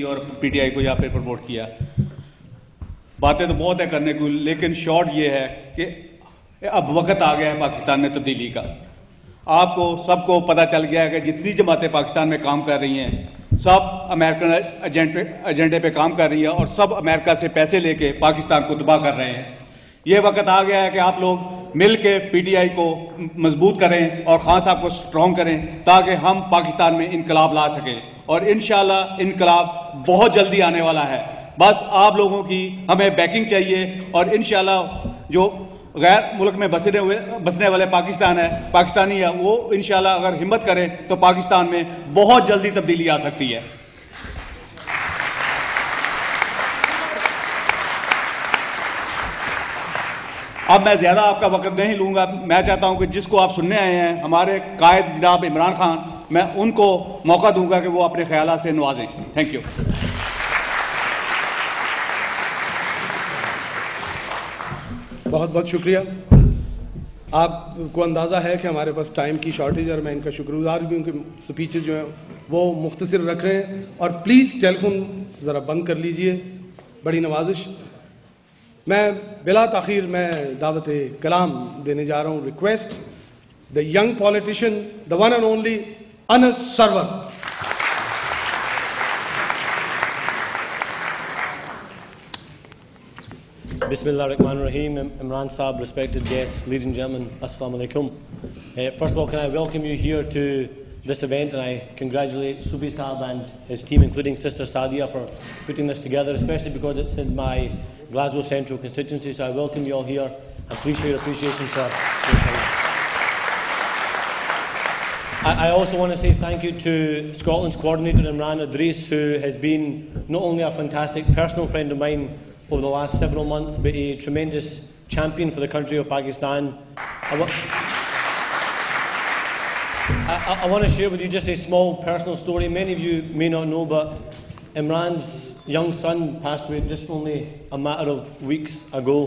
اور P T I کو یہاں پہ پروموٹ کیا. باتیں تو بہت ہے کرنے کو, لیکن شارٹ یہ ہے کہ اب وقت آ گیا ہے پاکستان میں تبدیلی کا. آپ کو سب کو پتہ چل گیا ہے کہ جتنی جماعتیں پاکستان میں کام کر رہی ہیں سب امریکن ایجنڈے پہ کام کر رہی ہیں اور سب امریکہ سے پیسے لے کے پاکستان کو تباہ کر رہے ہیں. یہ وقت آ گیا ہے کہ آپ لوگ مل کے پی ٹی آئی کو مضبوط کریں اور خان صاحب کو سٹرونگ کریں تاکہ ہم پاکستان میں انقلاب لا سکیں. اور انشاءاللہ انقلاب بہت جلدی آنے والا ہے. بس آپ لوگوں کی ہمیں بیکنگ چاہیے اور انشاءاللہ جو غیر ملک میں بسنے والے پاکستانی ہے وہ انشاءاللہ اگر ہمت کریں تو پاکستان میں بہت جلدی تبدیلی آ سکتی ہے. اب میں زیادہ آپ کا وقت نہیں لوں گا. میں چاہتا ہوں کہ جس کو آپ سننے آئے ہیں ہمارے قائد جناب عمران خان, میں ان کو موقع دوں گا کہ وہ اپنے خیالات سے نوازیں. Thank you. بہت بہت شکریہ. آپ کو اندازہ ہے کہ ہمارے پاس ٹائم کی شارٹیج اور میں ان کا شکر گزار بھی ہوں کہ سپیچز جو ہیں وہ مختصر رکھ رہے ہیں. اور پلیز ٹیلی فون ذرا بند کر لیجئے, بڑی نوازش. میں بلا تاخیر میں دعوت کلام دینے جا رہا ہوں. Request the young politician, the one and only Anas Sarwar. Bismillah ar-Rahman ar-Rahim. Imran Saab, respected guests, ladies and gentlemen, Assalamu alaikum. First of all, can I welcome you here to this event, and I congratulate Sufi Saab and his team, including Sister Sadia, for putting this together, especially because it's in my Glasgow Central constituency. So I welcome you all here, and please show your appreciation for your time. I also want to say thank you to Scotland's coordinator, Imran Idris, who has been not only a fantastic personal friend of mine over the last several months, but a tremendous champion for the country of Pakistan. I want to share with you just a small personal story. Many of you may not know, but Imran's young son passed away just only a matter of weeks ago.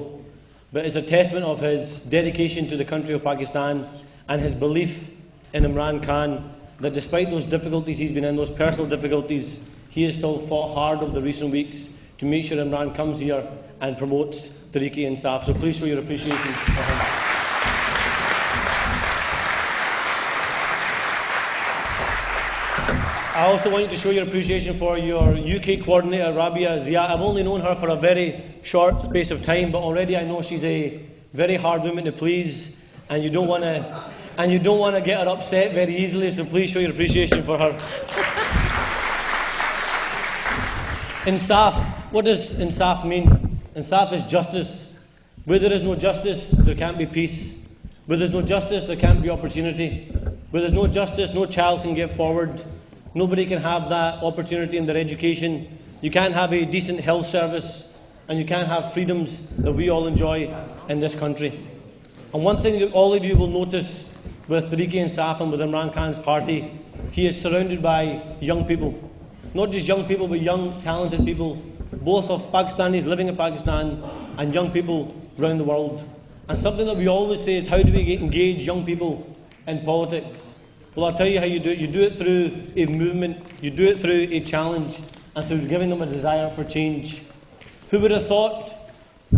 But it's a testament of his dedication to the country of Pakistan and his belief in Imran Khan, that despite those difficulties he's been in, those personal difficulties, he has still fought hard over the recent weeks to make sure Imran comes here and promotes Tehreek-e-Insaf. So please show your appreciation for him. I also want you to show your appreciation for your UK coordinator, Rabia Zia. I've only known her for a very short space of time, but already I know she's a very hard woman to please, and you don't want to get her upset very easily, so please show your appreciation for her. Insaf. What does Insaf mean? Insaf is justice. Where there is no justice, there can't be peace. Where there's no justice, there can't be opportunity. Where there's no justice, no child can get forward. Nobody can have that opportunity in their education. You can't have a decent health service, and you can't have freedoms that we all enjoy in this country. And one thing that all of you will notice with Tehreek-e-Insaf and with Imran Khan's party, he is surrounded by young people. Not just young people, but young, talented people, both of Pakistanis living in Pakistan and young people around the world. And something that we always say is, how do we engage young people in politics? Well, I'll tell you how you do it. You do it through a movement, you do it through a challenge, and through giving them a desire for change. Who would have thought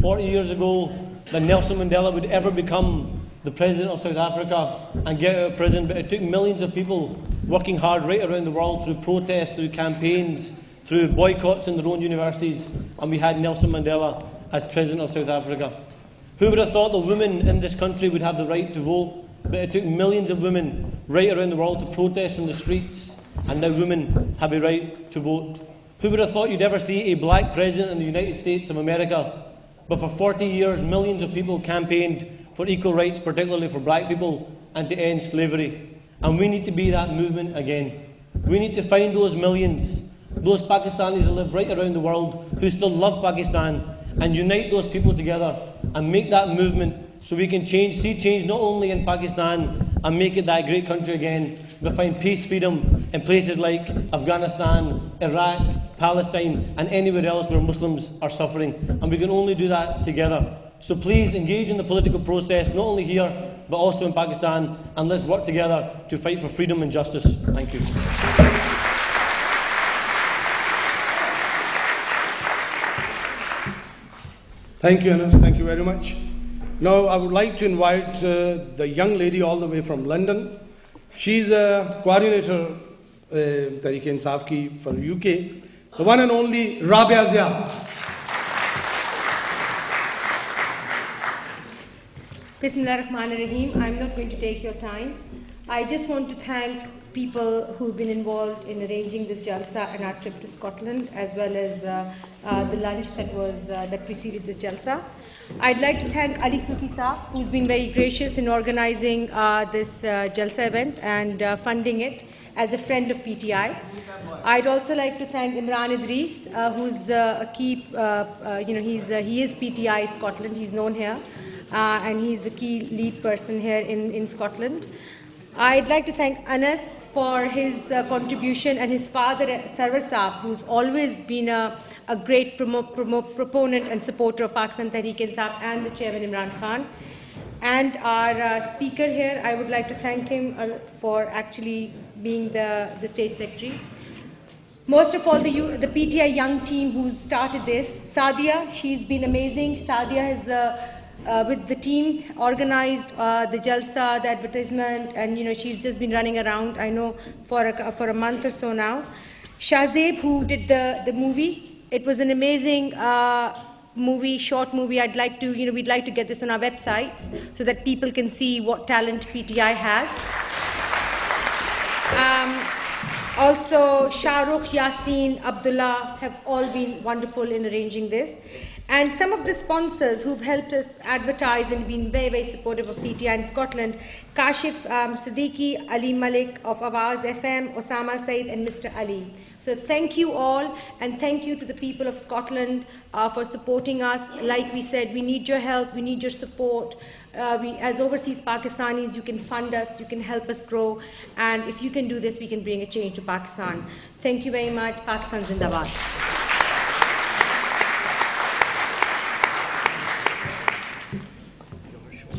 40 years ago that Nelson Mandela would ever become the president of South Africa and get out of prison? But it took millions of people working hard right around the world through protests, through campaigns, through boycotts in their own universities, and we had Nelson Mandela as president of South Africa. Who would have thought the women in this country would have the right to vote? But it took millions of women right around the world to protest in the streets, and now women have a right to vote. Who would have thought you'd ever see a black president in the United States of America? But for 40 years, millions of people campaigned for equal rights, particularly for black people, and to end slavery. And we need to be that movement again. We need to find those millions, those Pakistanis that live right around the world who still love Pakistan, and unite those people together and make that movement so we can see change not only in Pakistan and make it that great country again, but find peace, freedom in places like Afghanistan, Iraq, Palestine, and anywhere else where Muslims are suffering. And we can only do that together. So please engage in the political process, not only here, but also in Pakistan, and let's work together to fight for freedom and justice. Thank you. Thank you, Anas. Thank you very much. Now, I would like to invite the young lady all the way from London. She's a coordinator Tehreek-e-Insaf ki for UK, the one and only Rabia Zia. Bismillahirrahmanirrahim. I'm not going to take your time. I just want to thank people who've been involved in arranging this jalsa and our trip to Scotland, as well as the lunch that preceded this jalsa. I'd like to thank Ali Sufi Saab, who's been very gracious in organizing this jalsa event and funding it as a friend of PTI. I'd also like to thank Imran Idris, who's a key, he is PTI Scotland. He's known here, and he's the key lead person here in Scotland. I'd like to thank Anas for his contribution, and his father, Sarwar Saab, who's always been a great proponent and supporter of Pakistan Tehreek-e-Insaf, and the chairman, Imran Khan. And our speaker here, I would like to thank him for actually being the state secretary. Most of all, the PTI young team who started this. Sadia, she's been amazing. Sadia has with the team organized the jalsa, the advertisement, and she's just been running around, I know, for a month or so now. Shahzeb, who did the movie, it was an amazing short movie. I'd like to, we'd like to get this on our websites so that people can see what talent PTI has. Also, Shahrukh, Yasin, Abdullah have all been wonderful in arranging this. And some of the sponsors who've helped us advertise and been very, very supportive of PTI in Scotland: Kashif Siddiqui, Ali Malik of Awaz FM, Osama Said, and Mr. Ali. So thank you all, and thank you to the people of Scotland for supporting us. Like we said, we need your help, we need your support. As overseas Pakistanis, you can fund us, you can help us grow, and if you can do this, we can bring a change to Pakistan. Thank you very much. Pakistan Zindabad.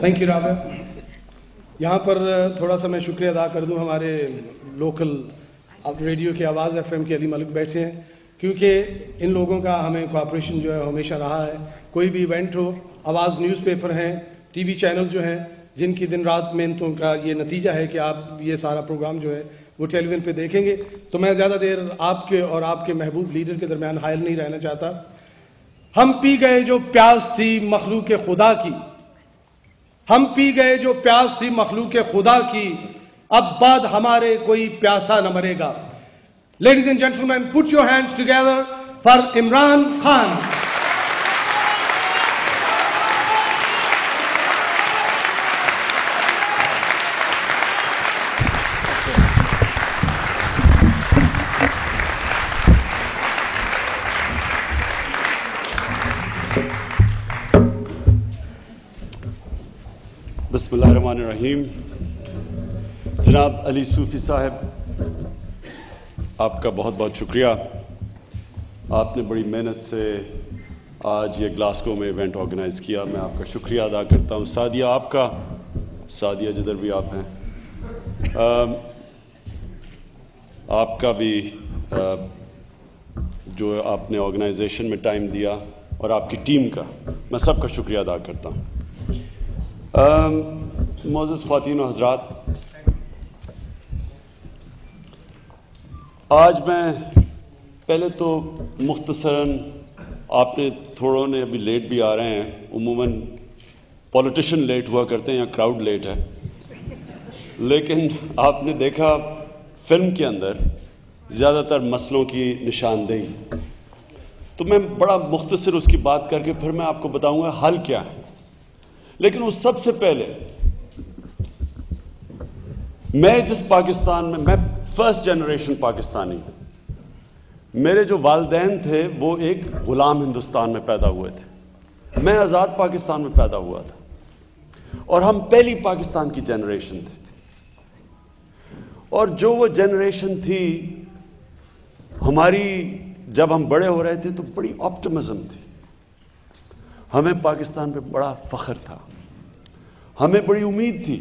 Thank you Rabba. यहाँ पर थोड़ा सा मैं शुक्रिया अदा कर दूँ हमारे लोकल रेडियो के आवाज़ FM के अली मलिक बैठे हैं, क्योंकि इन लोगों का हमें कोऑपरेशन जो है हमेशा रहा है. कोई भी इवेंट हो, आवाज़ न्यूज़पेपर हैं, टीवी चैनल जो हैं, जिनकी दिन रात मेहनतों का ये नतीजा है कि आप ये सारा प्रोग्राम जो है वो टेलीविज़न पे देखेंगे. तो मैं ज़्यादा देर आपके और आपके महबूब लीडर के दरमियान हायल नहीं रहना चाहता. हम पी गए जो प्यास थी मखलूक खुदा की, हम पी गए जो प्यास थी मखलूक खुदा की, अब बाद हमारे कोई प्यासा न मरेगा. Ladies and gentlemen, put your hands together for Imran Khan. बिस्मिल्लाहिर्रहमानिर्रहीम. जनाब अली सूफ़ी साहब, आपका बहुत बहुत शुक्रिया. आपने बड़ी मेहनत से आज ये ग्लासगो में इवेंट ऑर्गेनाइज़ किया. मैं आपका शुक्रिया अदा करता हूँ. सादिया आपका, सादिया जिधर भी आप हैं, आपका भी जो आपने ऑर्गेनाइजेशन में टाइम दिया, और आपकी टीम का मैं सबका शुक्रिया अदा करता हूँ. मोअज़्ज़ज़ ख़वातीन व हज़रात, आज मैं पहले तो मुख्तसरन, आपने थोड़ों ने अभी लेट भी आ रहे हैं, उमूमन पॉलिटिशियन लेट हुआ करते हैं या क्राउड लेट है, लेकिन आपने देखा फिल्म के अंदर ज़्यादातर मसलों की निशानदेही, तो मैं बड़ा मुख्तसर उसकी बात करके फिर मैं आपको बताऊंगा हल क्या है. लेकिन उस सबसे पहले मैं जिस पाकिस्तान में, मैं फर्स्ट जनरेशन पाकिस्तानी हूँ. मेरे जो वालिदैन थे वो एक ग़ुलाम हिंदुस्तान में पैदा हुए थे. मैं आज़ाद पाकिस्तान में पैदा हुआ था, और हम पहली पाकिस्तान की जनरेशन थे. और जो वो जनरेशन थी हमारी, जब हम बड़े हो रहे थे तो बड़ी ऑप्टिमिज्म थी. हमें पाकिस्तान पे बड़ा फ़ख्र था, हमें बड़ी उम्मीद थी